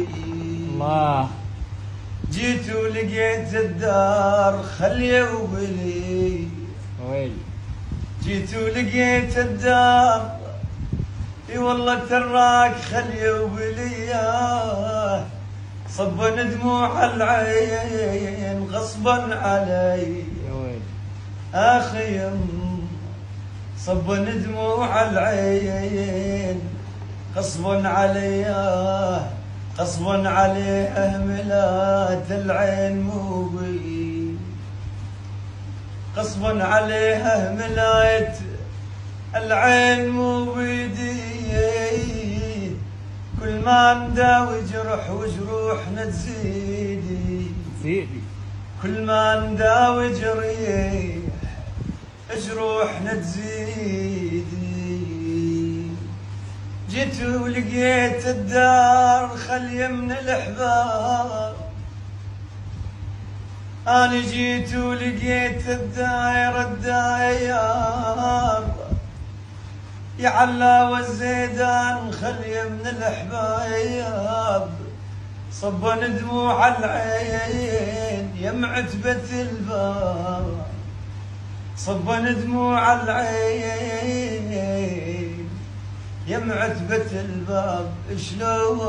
الله. جيت ولقيت الدار خليه وبلي، ويلي. جيت ولقيت الدار اي والله تراك خليه وبلي، صبا دموع العين غصبا علي يا ويلي. اخي صبا دموع العين غصبا علي، غصبا عليه ملات العين مو بي، غصبا عليه ملات العين مو بيدي، كل ما نداوي جرح وجروحنا تزيدي، كل ما نداوي جريح جروحنا تزيدي. جيت ولقيت الدار خليه من الأحباب، أنا جيت ولقيت الداير يا علا والزيدان خليه من الأحباب، صبا دموع العين يا معتبة الباب، صبا دموع العين يا معتبة الباب. شلون